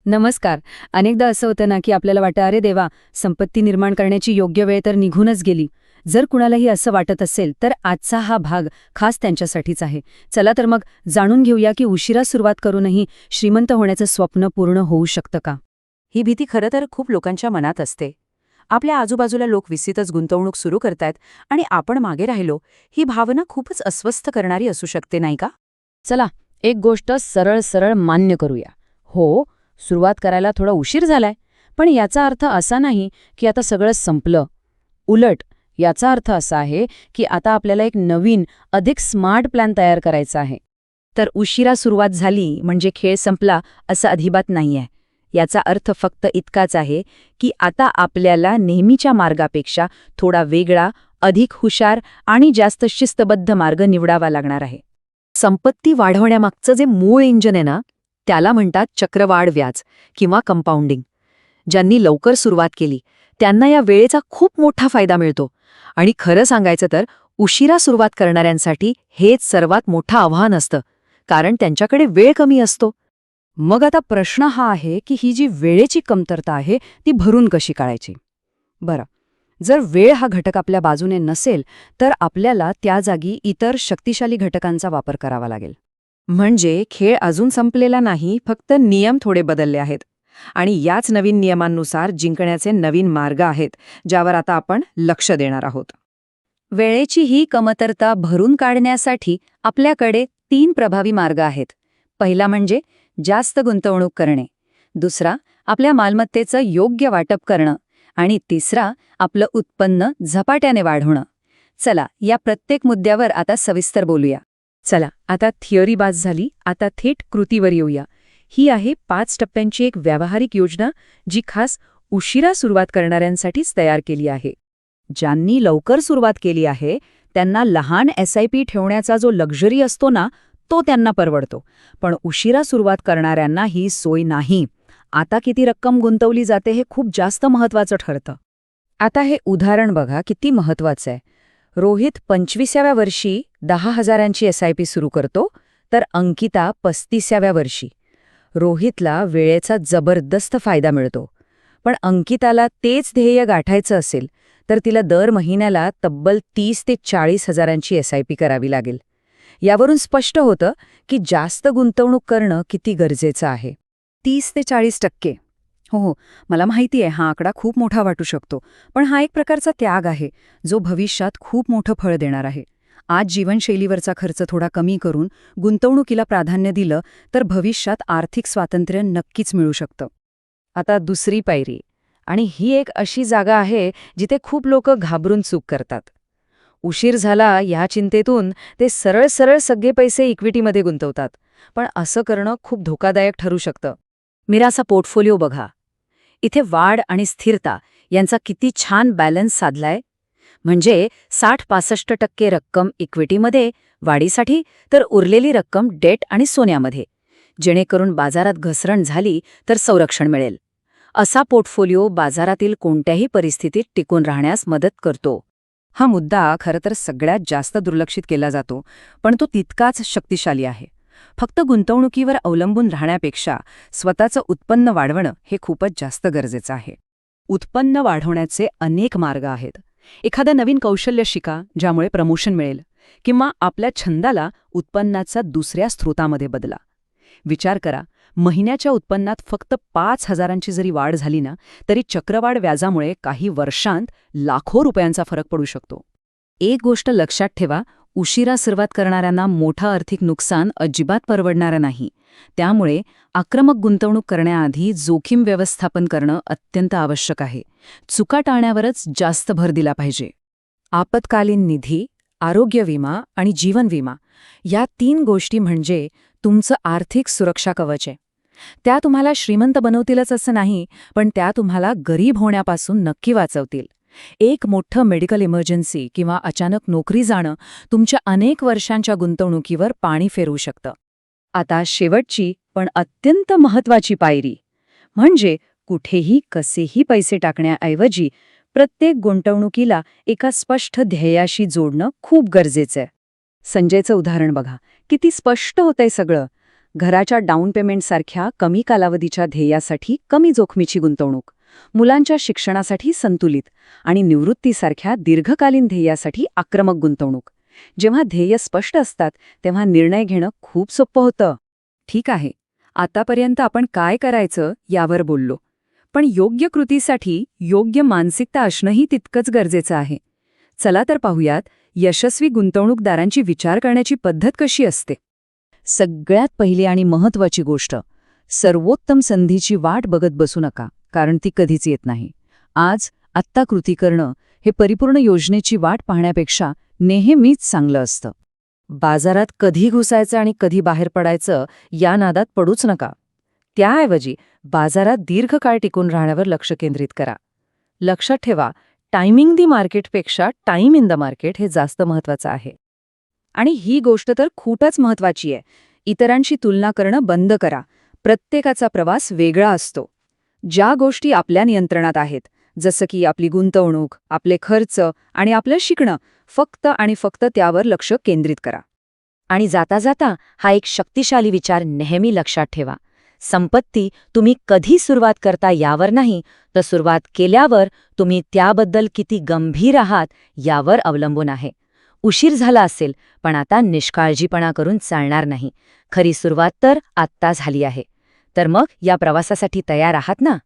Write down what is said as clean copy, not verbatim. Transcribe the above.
नमस्कार. अनेकदा असं होतं ना की आपल्याला वाटतं, अरे देवा, संपत्ती निर्माण करण्याची योग्य वेळ तर निघूनच गेली. जर कुणालाही असं वाटत असेल तर आजचा हा भाग खास त्यांच्यासाठीच आहे. चला तर मग जाणून घेऊया की उशिरा सुरुवात करूनही श्रीमंत होण्याचं स्वप्न पूर्ण होऊ शकतं का? ही भीती खरं तर खूप लोकांच्या मनात असते. आपल्या आजूबाजूला लोक विसितच गुंतवणूक सुरू करतायत आणि आपण मागे राहिलो, ही भावना खूपच अस्वस्थ करणारी असू शकते, नाही का? चला, एक गोष्ट सरळ सरळ मान्य करूया. हो, सुरुवात करायला थोडा उशीर झालाय, पण याचा अर्थ असा नाही की आता सगळं संपलं. उलट, याचा अर्थ असा आहे की आता आपल्याला एक नवीन, अधिक स्मार्ट प्लॅन तयार करायचा आहे. तर उशिरा सुरुवात झाली म्हणजे खेळ संपला असं अजिबात नाहीये. याचा अर्थ फक्त इतकाच आहे की आता आपल्याला नेहमीच्या मार्गापेक्षा थोडा वेगळा, अधिक हुशार आणि जास्त शिस्तबद्ध मार्ग निवडावा लागणार आहे. संपत्ती वाढवण्यामागचं जे मूळ इंजिन आहे ना, त्याला म्हणतात चक्रवाढ व्याज किंवा कंपाऊंडिंग. ज्यांनी लवकर सुरुवात केली त्यांना या वेळेचा खूप मोठा फायदा मिळतो. आणि खरं सांगायचं तर उशिरा सुरुवात करणाऱ्यांसाठी हेच सर्वात मोठं आव्हान असतं, कारण त्यांच्याकडे वेळ कमी असतो. मग आता प्रश्न हा आहे की ही जी वेळेची कमतरता आहे ती भरून कशी काढायची? बरं, जर वेळ हा घटक आपल्या बाजूने नसेल तर आपल्याला त्या जागी इतर शक्तिशाली घटकांचा वापर करावा लागेल. म्हणजे खेळ अजून संपलेला नाही, फक्त नियम थोडे बदलले आहेत. आणि याच नवीन नियमांनुसार जिंकण्याचे नवीन मार्ग आहेत, ज्यावर आता आपण लक्ष देणार आहोत. वेळेची ही कमतरता भरून काढण्यासाठी आपल्याकडे 3 प्रभावी मार्ग आहेत. पहिला म्हणजे जास्त गुंतवणूक करणे, दुसरा आपल्या मालमत्तेचं योग्य वाटप करणं आणि तिसरा आपलं उत्पन्न झपाट्याने वाढवणं. चला, या प्रत्येक मुद्द्यावर आता सविस्तर बोलूया. चला, आता थिअरी बाज झाली, आता थेट कृतीवर येऊया. ही आहे 5 टप्प्यांची एक व्यावहारिक योजना, जी खास उशिरा सुरुवात करणाऱ्यांसाठीच तयार केली आहे. ज्यांनी लवकर सुरुवात केली आहे त्यांना लहान SIP ठेवण्याचा जो लक्झरी असतो ना, तो त्यांना परवडतो. पण उशिरा सुरुवात करणाऱ्यांना ही सोय नाही. आता किती रक्कम गुंतवली जाते हे खूप जास्त महत्त्वाचं ठरतं. आता हे उदाहरण बघा, किती महत्वाचं आहे. रोहित 25व्या वर्षी 10,000ची SIP सुरू करतो, तर अंकिता 35व्या वर्षी. रोहितला वेळेचा जबरदस्त फायदा मिळतो, पण अंकिताला तेच ध्येय गाठायचं असेल तर तिला दर महिन्याला तब्बल 30 ते 40,000ची SIP करावी लागेल. यावरून स्पष्ट होतं की जास्त गुंतवणूक करणं किती गरजेचं आहे. 30 ते 40%. हो, मला माहिती आहे हा आकडा खूप मोठा वाटू शकतो, पण हा एक प्रकारचा त्याग आहे, जो भविष्यात खूप मोठं फळ देणार आहे. आज जीवनशैलीवरचा खर्च थोडा कमी करून गुंतवणुकीला प्राधान्य दिलं तर भविष्यात आर्थिक स्वातंत्र्य नक्कीच मिळू शकतं. आता दुसरी पायरी, आणि ही एक अशी जागा आहे जिथे खूप लोक घाबरून चूक करतात. उशीर झाला ह्या चिंतेतून ते सरळ सरळ सगळे पैसे इक्विटीमध्ये गुंतवतात. पण असं करणं खूप धोकादायक ठरू शकतं. मिराचा पोर्टफोलिओ बघा. इथे वाढ आणि स्थिरता यांचा किती छान बॅलन्स साधलाय. म्हणजे 60-65% रक्कम इक्विटीमध्ये वाढीसाठी, तर उरलेली रक्कम डेट आणि सोन्यामध्ये, जेणेकरून बाजारात घसरण झाली तर संरक्षण मिळेल. असा पोर्टफोलिओ बाजारातील कोणत्याही परिस्थितीत टिकून राहण्यास मदत करतो. हा मुद्दा खरं तर सगळ्यात जास्त दुर्लक्षित केला जातो, पण तो तितकाच शक्तिशाली आहे. फक्त गुंतवणुकीवर अवलंबून राहण्यापेक्षा स्वतःचं उत्पन्न वाढवणं हे खूपच जास्त गरजेचं आहे. उत्पन्न वाढवण्याचे अनेक मार्ग आहेत. एखादं नवीन कौशल्य शिका, ज्यामुळे प्रमोशन मिळेल, किंवा आपल्या छंदाला उत्पन्नाचा दुसऱ्या स्रोतामध्ये बदला. विचार करा, महिन्याच्या उत्पन्नात फक्त 5,000ची जरी वाढ झाली ना, तरी चक्रवाढ व्याजामुळे काही वर्षांत लाखो रुपयांचा फरक पडू शकतो. एक गोष्ट लक्षात ठेवा, उशिरा सुरुवात करणाऱ्यांना मोठं आर्थिक नुकसान अजिबात परवडणारं नाही. त्यामुळे आक्रमक गुंतवणूक करण्याआधी जोखीम व्यवस्थापन करणं अत्यंत आवश्यक आहे. चुका टाळण्यावरच जास्त भर दिला पाहिजे. आपत्कालीन निधी, आरोग्य विमा आणि जीवन विमा या 3 गोष्टी म्हणजे तुमचं आर्थिक सुरक्षा कवच आहे. त्या तुम्हाला श्रीमंत बनवतीलच असं नाही, पण त्या तुम्हाला गरीब होण्यापासून नक्की वाचवतील. एक मोठं मेडिकल इमर्जन्सी किंवा अचानक नोकरी जाणं तुमच्या अनेक वर्षांच्या गुंतवणुकीवर पाणी फेरवू शकतं. आता शेवटची पण अत्यंत महत्त्वाची पायरी म्हणजे कुठेही कसेही पैसे टाकण्याऐवजी प्रत्येक गुंतवणुकीला एका स्पष्ट ध्येयाशी जोडणं खूप गरजेचं आहे. संजयचं उदाहरण बघा, किती स्पष्ट होतंय सगळं. घराच्या डाऊन पेमेंटसारख्या कमी कालावधीच्या ध्येयासाठी कमी जोखमीची गुंतवणूक, मुलांच्या शिक्षणासाठी संतुलित आणि निवृत्तीसारख्या दीर्घकालीन ध्येयासाठी आक्रमक गुंतवणूक. जेव्हा ध्येय स्पष्ट असतात तेव्हा निर्णय घेणं खूप सोपं होतं. ठीक आहे, आतापर्यंत आपण काय करायचं यावर बोललो, पण योग्य कृतीसाठी योग्य मानसिकता असणंही तितकंच गरजेचं आहे. चला तर पाहूयात यशस्वी गुंतवणूकदारांची विचार करण्याची पद्धत कशी असते. सगळ्यात पहिली आणि महत्त्वाची गोष्ट, सर्वोत्तम संधीची वाट बघत बसू नका, कारण ती कधीच येत नाही. आत्ता कृती करणं हे परिपूर्ण योजनेची वाट पाहण्यापेक्षा नेहमीच चांगलं असतं. बाजारात कधी घुसायचं आणि कधी बाहेर पडायचं या नादात पडूच नका. त्याऐवजी बाजारात दीर्घकाळ टिकून राहण्यावर लक्ष केंद्रित करा. लक्षात ठेवा, टायमिंग दी मार्केटपेक्षा टाईम इन द मार्केट हे जास्त महत्वाचं आहे. आणि ही गोष्ट तर खूपच महत्वाची आहे. इतरांशी तुलना करणं बंद करा. प्रत्येकाचा प्रवास वेगळा असतो. ज्या गोष्टी आपल्या नियंत्रणात आहेत, जसं की आपली गुंतवणूक, आपले खर्च आणि आपलं शिकणं, फक्त आणि फक्त त्यावर लक्ष केंद्रित करा. आणि जाता जाता हा एक शक्तिशाली विचार नेहमी लक्षात ठेवा. संपत्ती तुम्ही कधी सुरुवात करता यावर नाही, तर सुरुवात केल्यावर तुम्ही त्याबद्दल किती गंभीर आहात यावर अवलंबून आहे. उशीर झाला असेल, पण आता निष्काळजीपणा करून चालणार नाही. खरी सुरुवात तर आत्ता झाली आहे. तर मग या प्रवासासाठी तयार आहात ना?